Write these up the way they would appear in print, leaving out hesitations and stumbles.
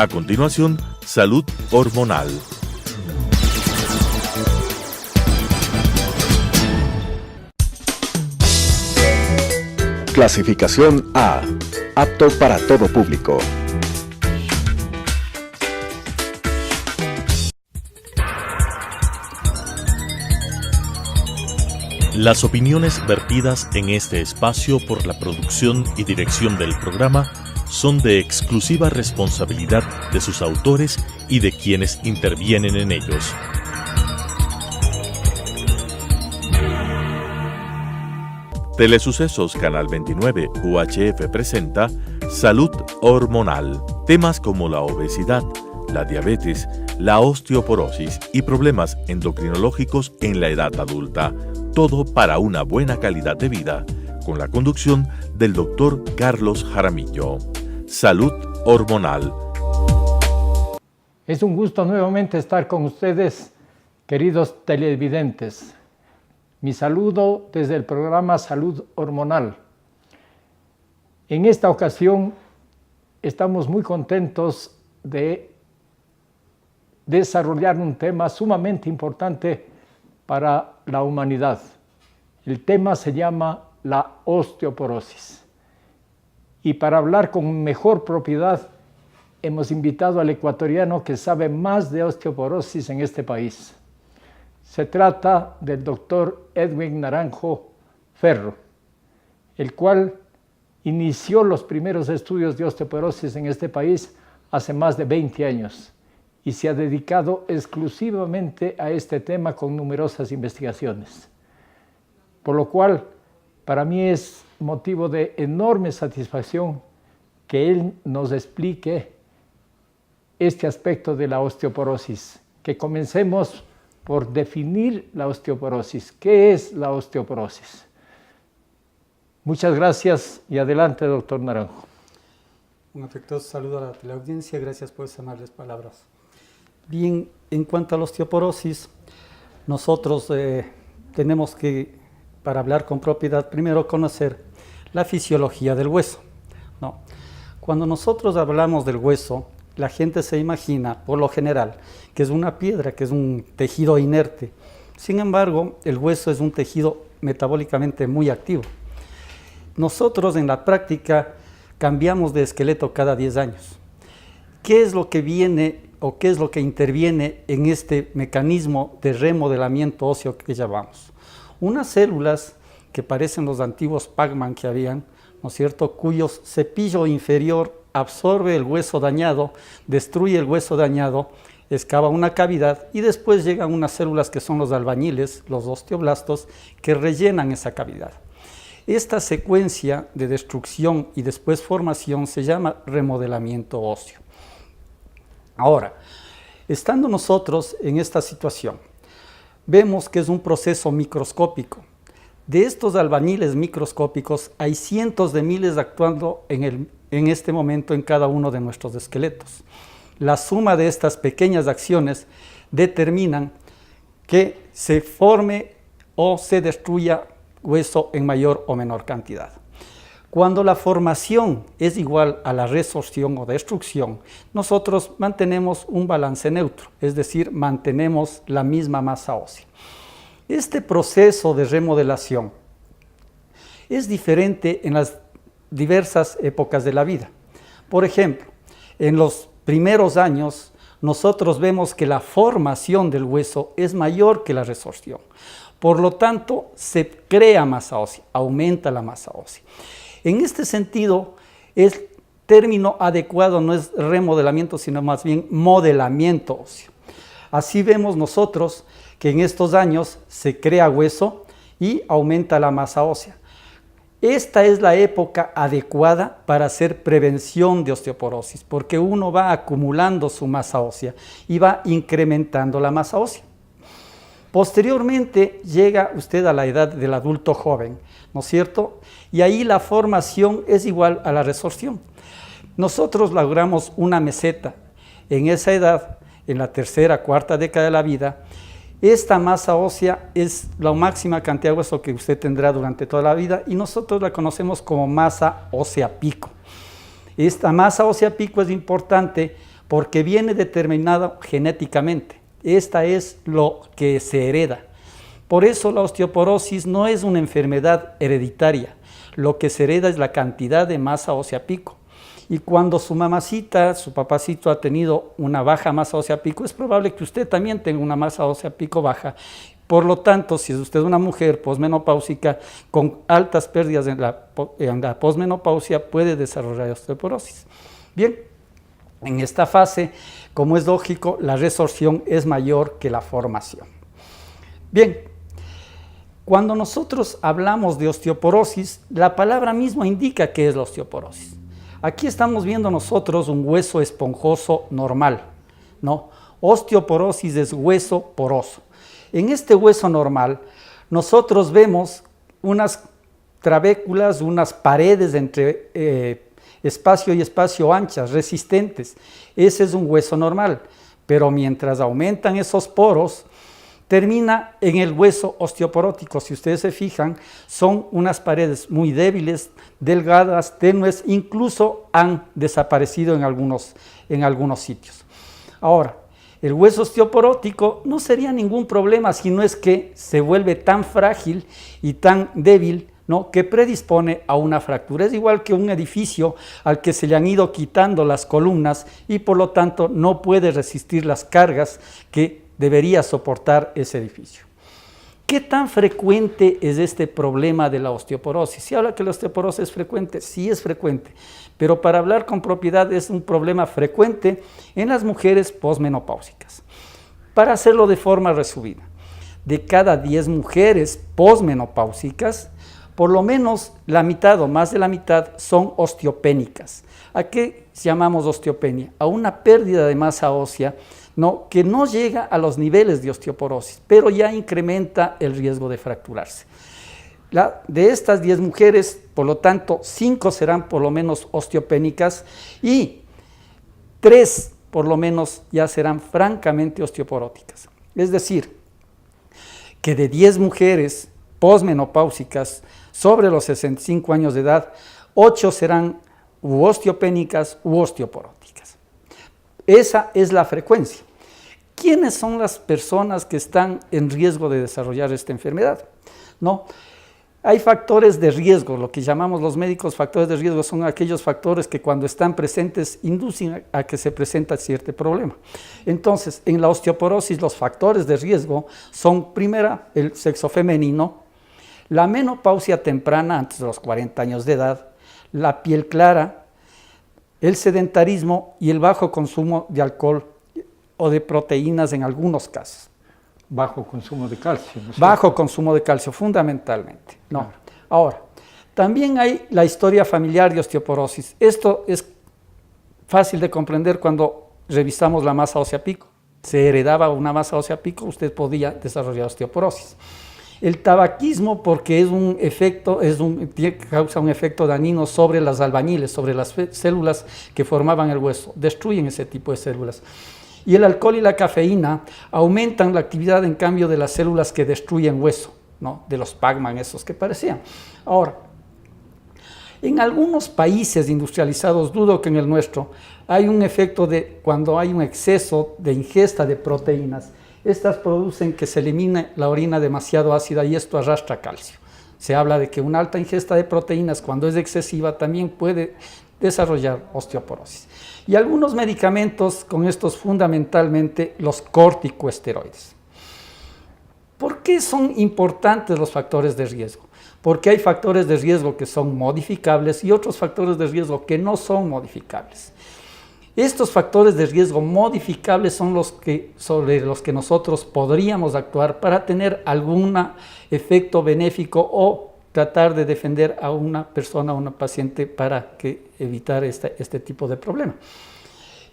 A continuación, salud hormonal. Clasificación A. Apto para todo público. Las opiniones vertidas en este espacio por la producción y dirección del programa son de exclusiva responsabilidad de sus autores y de quienes intervienen en ellos. Telesucesos Canal 29 UHF presenta Salud Hormonal. Temas como la obesidad, la diabetes, la osteoporosis y problemas endocrinológicos en la edad adulta. Todo para una buena calidad de vida, con la conducción del Dr. Carlos Jaramillo. Salud hormonal. Es un gusto nuevamente estar con ustedes, queridos televidentes. Mi saludo desde el programa Salud Hormonal. En esta ocasión estamos muy contentos de desarrollar un tema sumamente importante para la humanidad. El tema se llama la osteoporosis. Y para hablar con mejor propiedad, hemos invitado al ecuatoriano que sabe más de osteoporosis en este país. Se trata del doctor Edwin Naranjo Ferro, el cual inició los primeros estudios de osteoporosis en este país hace más de 20 años y se ha dedicado exclusivamente a este tema con numerosas investigaciones. Por lo cual, para mí es motivo de enorme satisfacción que él nos explique este aspecto de la osteoporosis. Que comencemos por definir la osteoporosis. ¿Qué es la osteoporosis? Muchas gracias y adelante, doctor Naranjo. Un afectuoso saludo a la teleaudiencia, gracias por esas amables palabras. Bien, en cuanto a la osteoporosis, nosotros tenemos que, para hablar con propiedad, primero conocer la fisiología del hueso, ¿no? Cuando nosotros hablamos del hueso, la gente se imagina, por lo general, que es una piedra, que es un tejido inerte. Sin embargo, el hueso es un tejido metabólicamente muy activo. Nosotros en la práctica cambiamos de esqueleto cada 10 años. ¿Qué es lo que viene o qué es lo que interviene en este mecanismo de remodelamiento óseo que llamamos? Unas células que parecen los antiguos Pac-Man que habían, ¿no es cierto?, cuyo cepillo inferior absorbe el hueso dañado, destruye el hueso dañado, excava una cavidad y después llegan unas células que son los albañiles, los osteoblastos, que rellenan esa cavidad. Esta secuencia de destrucción y después formación se llama remodelamiento óseo. Ahora, estando nosotros en esta situación, vemos que es un proceso microscópico. De estos albañiles microscópicos hay cientos de miles actuando en este momento en cada uno de nuestros esqueletos. La suma de estas pequeñas acciones determinan que se forme o se destruya hueso en mayor o menor cantidad. Cuando la formación es igual a la resorción o destrucción, nosotros mantenemos un balance neutro, es decir, mantenemos la misma masa ósea. Este proceso de remodelación es diferente en las diversas épocas de la vida. Por ejemplo, en los primeros años, nosotros vemos que la formación del hueso es mayor que la resorción. Por lo tanto, se crea masa ósea, aumenta la masa ósea. En este sentido, el término adecuado no es remodelamiento, sino más bien modelamiento óseo. Así vemos nosotros que en estos años se crea hueso y aumenta la masa ósea. Esta es la época adecuada para hacer prevención de osteoporosis, porque uno va acumulando su masa ósea y va incrementando la masa ósea. Posteriormente llega usted a la edad del adulto joven, ¿no es cierto? Y ahí la formación es igual a la resorción. Nosotros logramos una meseta. En esa edad, en la tercera, cuarta década de la vida, esta masa ósea es la máxima cantidad de hueso que usted tendrá durante toda la vida y nosotros la conocemos como masa ósea pico. Esta masa ósea pico es importante porque viene determinado genéticamente. Esta es lo que se hereda. Por eso la osteoporosis no es una enfermedad hereditaria. Lo que se hereda es la cantidad de masa ósea pico. Y cuando su mamacita, su papacito ha tenido una baja masa ósea pico, es probable que usted también tenga una masa ósea pico baja. Por lo tanto, si es usted una mujer posmenopáusica con altas pérdidas en la posmenopausia, puede desarrollar osteoporosis. Bien, en esta fase, como es lógico, la resorción es mayor que la formación. Bien, cuando nosotros hablamos de osteoporosis, la palabra misma indica qué es la osteoporosis. Aquí estamos viendo nosotros un hueso esponjoso normal, ¿no? Osteoporosis es hueso poroso. En este hueso normal, nosotros vemos unas trabéculas, unas paredes entre espacio y espacio anchas, resistentes. Ese es un hueso normal, pero mientras aumentan esos poros, termina en el hueso osteoporótico. Si ustedes se fijan, son unas paredes muy débiles, delgadas, tenues, incluso han desaparecido en algunos sitios. Ahora, el hueso osteoporótico no sería ningún problema si no es que se vuelve tan frágil y tan débil, ¿no?, que predispone a una fractura. Es igual que un edificio al que se le han ido quitando las columnas y por lo tanto no puede resistir las cargas que debería soportar ese edificio. ¿Qué tan frecuente es este problema de la osteoporosis? ¿Se habla que la osteoporosis es frecuente? Sí es frecuente, pero para hablar con propiedad es un problema frecuente en las mujeres posmenopáusicas. Para hacerlo de forma resumida, de cada 10 mujeres posmenopáusicas, por lo menos la mitad o más de la mitad son osteopénicas. ¿A qué llamamos osteopenia? A una pérdida de masa ósea, ¿no?, que no llega a los niveles de osteoporosis, pero ya incrementa el riesgo de fracturarse. De estas 10 mujeres, por lo tanto, 5 serán por lo menos osteopénicas y 3 por lo menos ya serán francamente osteoporóticas. Es decir, que de 10 mujeres posmenopáusicas sobre los 65 años de edad, 8 serán u osteopénicas u osteoporóticas. Esa es la frecuencia. ¿Quiénes son las personas que están en riesgo de desarrollar esta enfermedad? ¿No? Hay factores de riesgo, lo que llamamos los médicos factores de riesgo son aquellos factores que cuando están presentes inducen a que se presenta cierto problema. Entonces, en la osteoporosis los factores de riesgo son, primera, el sexo femenino, la menopausia temprana antes de los 40 años de edad, la piel clara, el sedentarismo y el bajo consumo de alcohol o de proteínas en algunos casos. Bajo consumo de calcio. ¿No? Bajo consumo de calcio, fundamentalmente. No. Claro. Ahora, también hay la historia familiar de osteoporosis. Esto es fácil de comprender cuando revisamos la masa ósea pico. Se heredaba una masa ósea pico, usted podía desarrollar osteoporosis. El tabaquismo, porque es un efecto, causa un efecto dañino sobre las albañiles, sobre las células que formaban el hueso, destruyen ese tipo de células. Y el alcohol y la cafeína aumentan la actividad, en cambio, de las células que destruyen hueso, ¿no?, de los Pac-Man, esos que parecían. Ahora, en algunos países industrializados, dudo que en el nuestro, hay un efecto de cuando hay un exceso de ingesta de proteínas. Estas producen que se elimine la orina demasiado ácida y esto arrastra calcio. Se habla de que una alta ingesta de proteínas, cuando es excesiva, también puede desarrollar osteoporosis. Y algunos medicamentos con estos, fundamentalmente los corticosteroides. ¿Por qué son importantes los factores de riesgo? Porque hay factores de riesgo que son modificables y otros factores de riesgo que no son modificables. Estos factores de riesgo modificables son sobre los que nosotros podríamos actuar para tener algún efecto benéfico o tratar de defender a una persona, a una paciente, para evitar este tipo de problema.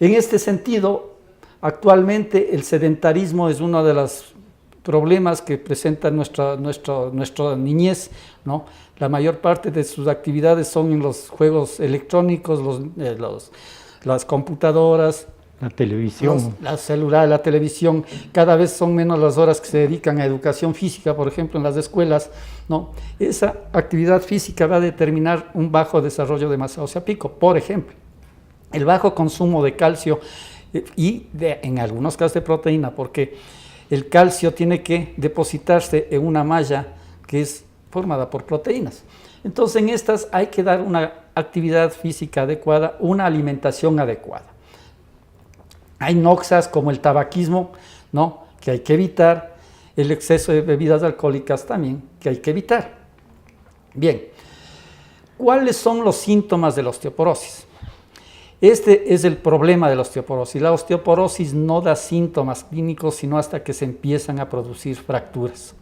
En este sentido, actualmente el sedentarismo es uno de los problemas que presenta nuestra niñez, ¿no? La mayor parte de sus actividades son en los juegos electrónicos, las computadoras, la televisión. La celular, la televisión. Cada vez son menos las horas que se dedican a educación física, por ejemplo, en las escuelas, ¿no? Esa actividad física va a determinar un bajo desarrollo de masa ósea pico. Por ejemplo, el bajo consumo de calcio en algunos casos de proteína, porque el calcio tiene que depositarse en una malla que es formada por proteínas. Entonces en estas hay que dar una actividad física adecuada, una alimentación adecuada. Hay noxas como el tabaquismo, ¿no?, que hay que evitar, el exceso de bebidas alcohólicas también, que hay que evitar. Bien, ¿cuáles son los síntomas de la osteoporosis? Este es el problema de la osteoporosis. La osteoporosis no da síntomas clínicos sino hasta que se empiezan a producir fracturas.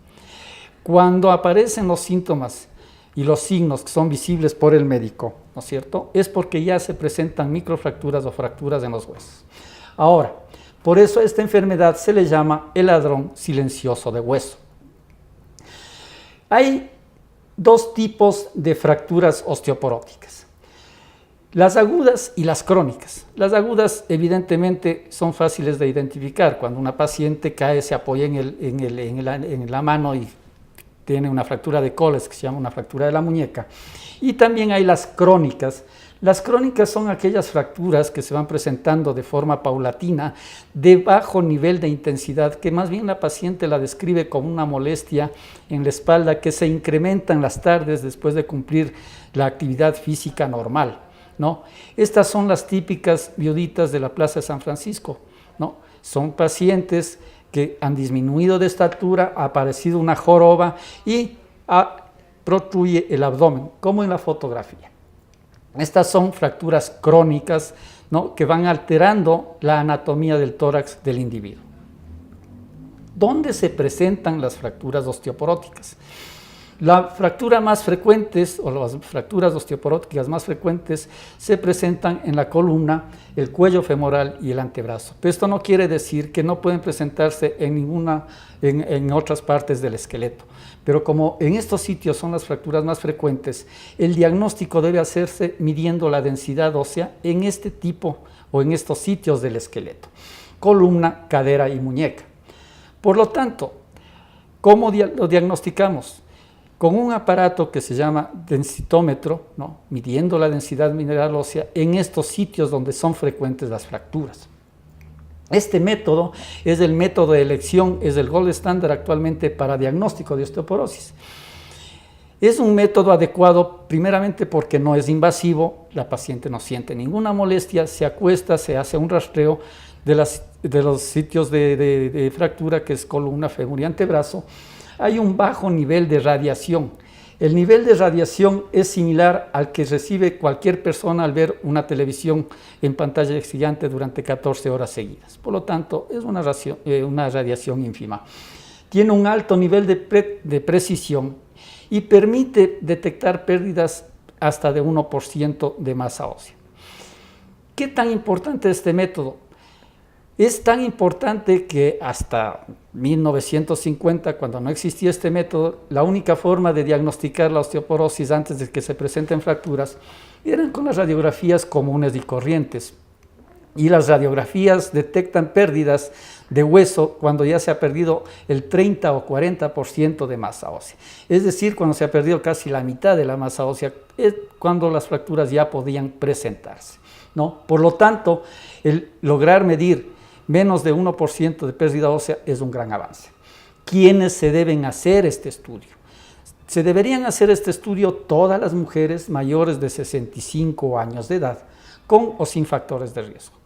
Cuando aparecen los síntomas y los signos que son visibles por el médico, ¿no es cierto?, es porque ya se presentan microfracturas o fracturas en los huesos. Ahora, por eso a esta enfermedad se le llama el ladrón silencioso de hueso. Hay dos tipos de fracturas osteoporóticas: las agudas y las crónicas. Las agudas evidentemente son fáciles de identificar. Cuando una paciente cae, se apoya en la mano y tiene una fractura de Colles, que se llama una fractura de la muñeca. Y también hay las crónicas. Las crónicas son aquellas fracturas que se van presentando de forma paulatina, de bajo nivel de intensidad, que más bien la paciente la describe como una molestia en la espalda que se incrementa en las tardes después de cumplir la actividad física normal, ¿no? Estas son las típicas viuditas de la Plaza de San Francisco, ¿no? Son pacientes que han disminuido de estatura, ha aparecido una joroba y protruye el abdomen, como en la fotografía. Estas son fracturas crónicas, ¿no?, que van alterando la anatomía del tórax del individuo. ¿Dónde se presentan las fracturas osteoporóticas? La fractura más frecuentes, o las fracturas osteoporóticas más frecuentes, se presentan en la columna, el cuello femoral y el antebrazo. Pero esto no quiere decir que no pueden presentarse en otras partes del esqueleto. Pero como en estos sitios son las fracturas más frecuentes, el diagnóstico debe hacerse midiendo la densidad ósea en este tipo o en estos sitios del esqueleto: columna, cadera y muñeca. Por lo tanto, ¿cómo lo diagnosticamos? Con un aparato que se llama densitómetro, ¿no?, midiendo la densidad mineral ósea en estos sitios donde son frecuentes las fracturas. Este método es el método de elección, es el gold estándar actualmente para diagnóstico de osteoporosis. Es un método adecuado primeramente porque no es invasivo, la paciente no siente ninguna molestia, se acuesta, se hace un rastreo de los sitios de fractura, que es columna, fémur y antebrazo. Hay un bajo nivel de radiación. El nivel de radiación es similar al que recibe cualquier persona al ver una televisión en pantalla gigante durante 14 horas seguidas. Por lo tanto, es una radiación ínfima. Tiene un alto nivel de precisión y permite detectar pérdidas hasta de 1% de masa ósea. ¿Qué tan importante es este método? Es tan importante que hasta 1950, cuando no existía este método, la única forma de diagnosticar la osteoporosis antes de que se presenten fracturas eran con las radiografías comunes y corrientes. Y las radiografías detectan pérdidas de hueso cuando ya se ha perdido el 30 o 40% de masa ósea. Es decir, cuando se ha perdido casi la mitad de la masa ósea, es cuando las fracturas ya podían presentarse, ¿no? Por lo tanto, el lograr medir menos de 1% de pérdida ósea es un gran avance. ¿Quiénes se deben hacer este estudio? Se deberían hacer este estudio todas las mujeres mayores de 65 años de edad, con o sin factores de riesgo.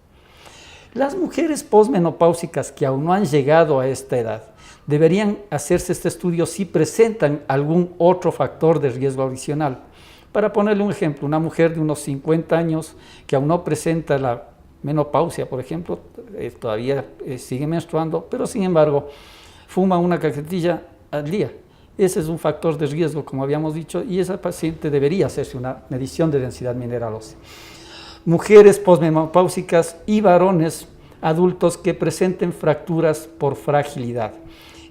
Las mujeres posmenopáusicas que aún no han llegado a esta edad deberían hacerse este estudio si presentan algún otro factor de riesgo adicional. Para ponerle un ejemplo, una mujer de unos 50 años que aún no presenta la menopausia, por ejemplo, todavía sigue menstruando, pero sin embargo fuma una cajetilla al día. Ese es un factor de riesgo, como habíamos dicho, y esa paciente debería hacerse una medición de densidad mineral ósea. Mujeres posmenopáusicas y varones adultos que presenten fracturas por fragilidad.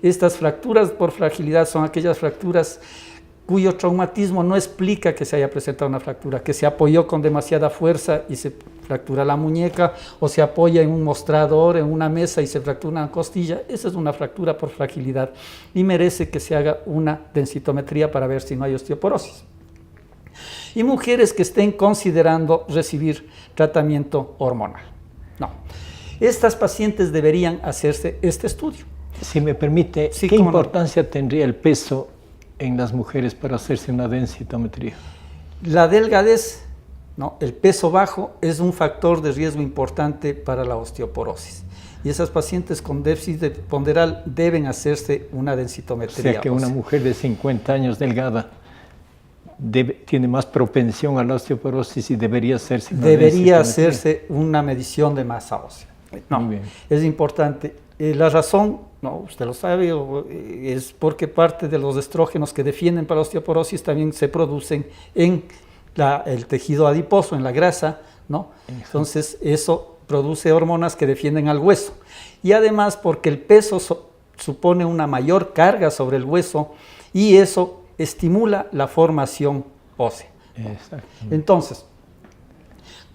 Estas fracturas por fragilidad son aquellas fracturas cuyo traumatismo no explica que se haya presentado una fractura, que se apoyó con demasiada fuerza y se fractura la muñeca, o se apoya en un mostrador, en una mesa y se fractura una costilla. Esa es una fractura por fragilidad y merece que se haga una densitometría para ver si no hay osteoporosis. Y mujeres que estén considerando recibir tratamiento hormonal. No. Estas pacientes deberían hacerse este estudio. Si me permite, Sí, ¿qué cómo no. importancia tendría el peso en las mujeres para hacerse una densitometría? La delgadez, ¿no? El peso bajo es un factor de riesgo importante para la osteoporosis. Y esas pacientes con déficit ponderal deben hacerse una O densitometría sea que una ósea. mujer de 50 años delgada tiene más propensión a la osteoporosis y debería hacerse una Debería densitometría. hacerse una medición de masa ósea. No, Muy bien. es importante. La razón, no, usted lo sabe, es porque parte de los estrógenos que defienden para la osteoporosis también se producen en el tejido adiposo, en la grasa, ¿no? Entonces eso produce hormonas que defienden al hueso. Y además porque el peso supone una mayor carga sobre el hueso y eso estimula la formación ósea. Exacto. Entonces,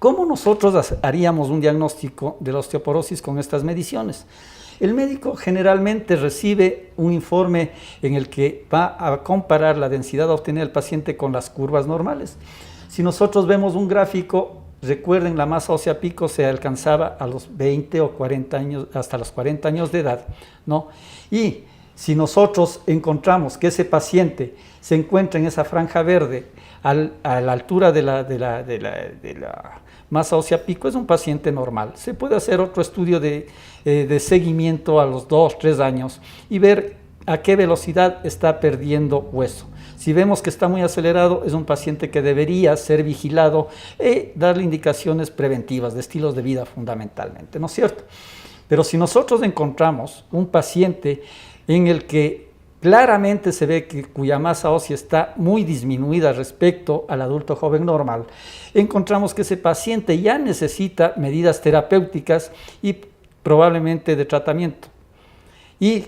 ¿cómo nosotros haríamos un diagnóstico de la osteoporosis con estas mediciones? El médico generalmente recibe un informe en el que va a comparar la densidad a obtener del paciente con las curvas normales. Si nosotros vemos un gráfico, recuerden, la masa ósea pico se alcanzaba a los 20 o 40 años, hasta los 40 años de edad, ¿no? Y si nosotros encontramos que ese paciente se encuentra en esa franja verde a la altura de la masa ósea pico, es un paciente normal. Se puede hacer otro estudio de seguimiento a los 2, 3 años y ver a qué velocidad está perdiendo hueso. Si vemos que está muy acelerado, es un paciente que debería ser vigilado y darle indicaciones preventivas de estilos de vida fundamentalmente, ¿no es cierto? Pero si nosotros encontramos un paciente en el que claramente se ve que cuya masa ósea está muy disminuida respecto al adulto joven normal, encontramos que ese paciente ya necesita medidas terapéuticas y probablemente de tratamiento. Y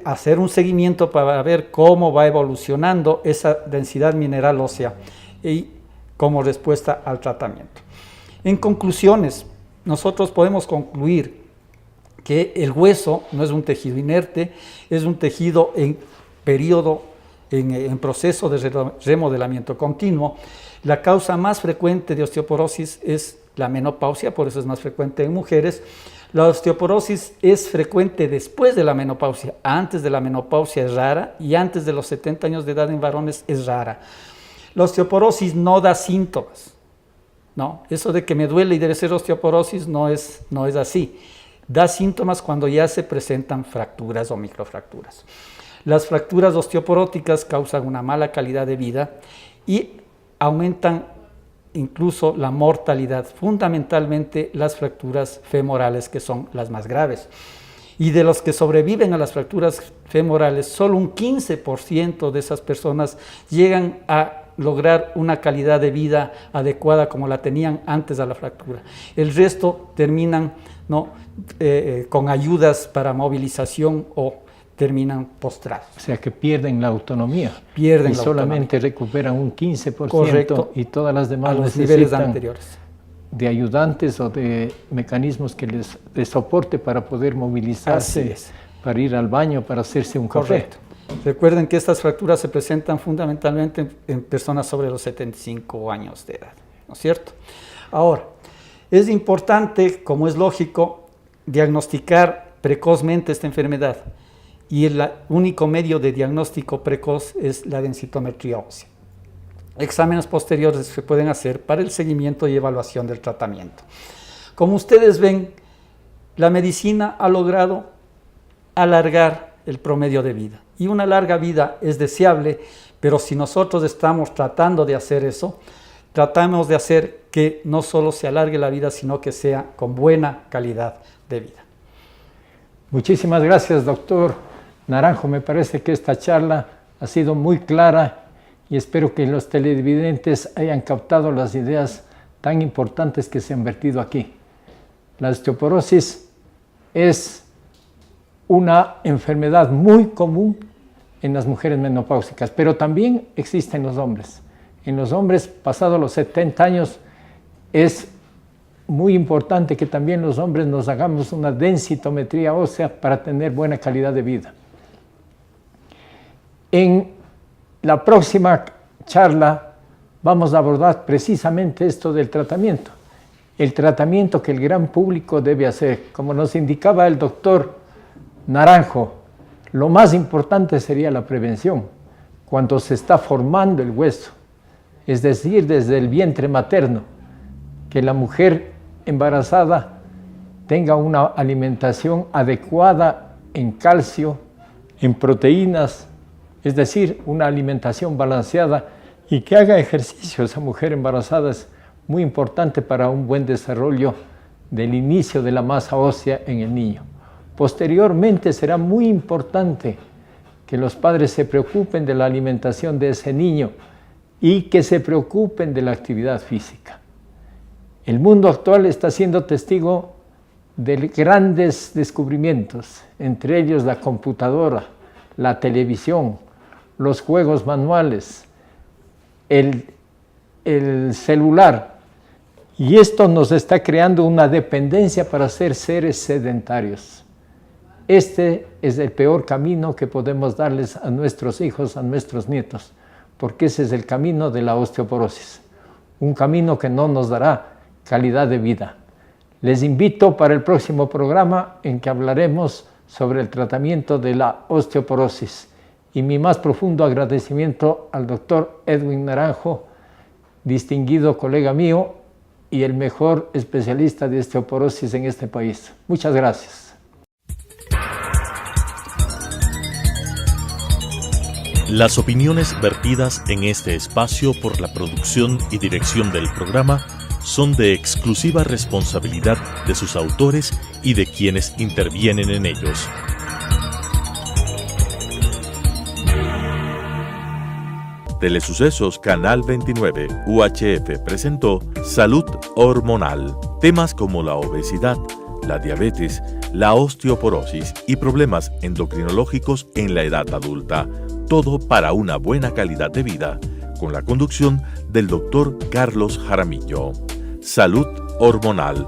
hacer un seguimiento para ver cómo va evolucionando esa densidad mineral ósea y como respuesta al tratamiento. En conclusiones, nosotros podemos concluir que el hueso no es un tejido inerte, es un tejido en proceso de remodelamiento continuo. La causa más frecuente de osteoporosis es la menopausia, por eso es más frecuente en mujeres. La osteoporosis es frecuente después de la menopausia. Antes de la menopausia es rara y antes de los 70 años de edad en varones es rara. La osteoporosis no da síntomas, ¿no? Eso de que me duele y debe ser osteoporosis no es así. Da síntomas cuando ya se presentan fracturas o microfracturas. Las fracturas osteoporóticas causan una mala calidad de vida y aumentan incluso la mortalidad, fundamentalmente las fracturas femorales, que son las más graves. Y de los que sobreviven a las fracturas femorales, solo un 15% de esas personas llegan a lograr una calidad de vida adecuada como la tenían antes de la fractura. El resto terminan, ¿no?, con ayudas para movilización o terminan postrados. O sea que pierden la autonomía. Pierden y la solamente recuperan un 15%. Correcto. Y todas las demás a los niveles necesitan anteriores. de ayudantes o de mecanismos que de soporte para poder Así movilizarse, es. para ir al baño, para hacerse un café. Correcto. Recuerden que estas fracturas se presentan fundamentalmente en personas sobre los 75 años de edad, ¿no es cierto? Ahora, es importante, como es lógico, diagnosticar precozmente esta enfermedad y el único medio de diagnóstico precoz es la densitometría ósea. Exámenes posteriores se pueden hacer para el seguimiento y evaluación del tratamiento. Como ustedes ven, la medicina ha logrado alargar el promedio de vida. Y una larga vida es deseable, pero si nosotros estamos tratando de hacer eso, tratamos de hacer que no solo se alargue la vida, sino que sea con buena calidad de vida. Muchísimas gracias, doctor Naranjo. Me parece que esta charla ha sido muy clara y espero que los televidentes hayan captado las ideas tan importantes que se han vertido aquí. La osteoporosis es una enfermedad muy común en las mujeres menopáusicas, pero también existe en los hombres. En los hombres, pasados los 70 años, es muy importante que también los hombres nos hagamos una densitometría ósea para tener buena calidad de vida. En la próxima charla vamos a abordar precisamente esto del tratamiento el tratamiento que el gran público debe hacer. Como nos indicaba el doctor Naranjo, lo más importante sería la prevención, cuando se está formando el hueso, es decir, desde el vientre materno, que la mujer embarazada tenga una alimentación adecuada en calcio, en proteínas, es decir, una alimentación balanceada, y que haga ejercicio. Esa mujer embarazada es muy importante para un buen desarrollo del inicio de la masa ósea en el niño. Posteriormente será muy importante que los padres se preocupen de la alimentación de ese niño y que se preocupen de la actividad física. El mundo actual está siendo testigo de grandes descubrimientos, entre ellos la computadora, la televisión, los juegos manuales, el celular, y esto nos está creando una dependencia para ser seres sedentarios. Este es el peor camino que podemos darles a nuestros hijos, a nuestros nietos, porque ese es el camino de la osteoporosis, un camino que no nos dará calidad de vida. Les invito para el próximo programa en que hablaremos sobre el tratamiento de la osteoporosis, y mi más profundo agradecimiento al doctor Edwin Naranjo, distinguido colega mío y el mejor especialista de osteoporosis en este país. Muchas gracias. Las opiniones vertidas en este espacio por la producción y dirección del programa son de exclusiva responsabilidad de sus autores y de quienes intervienen en ellos. Telesucesos Canal 29 UHF presentó Salud Hormonal. Temas como la obesidad, la diabetes, la osteoporosis y problemas endocrinológicos en la edad adulta. Todo para una buena calidad de vida, con la conducción del Dr. Carlos Jaramillo. Salud Hormonal.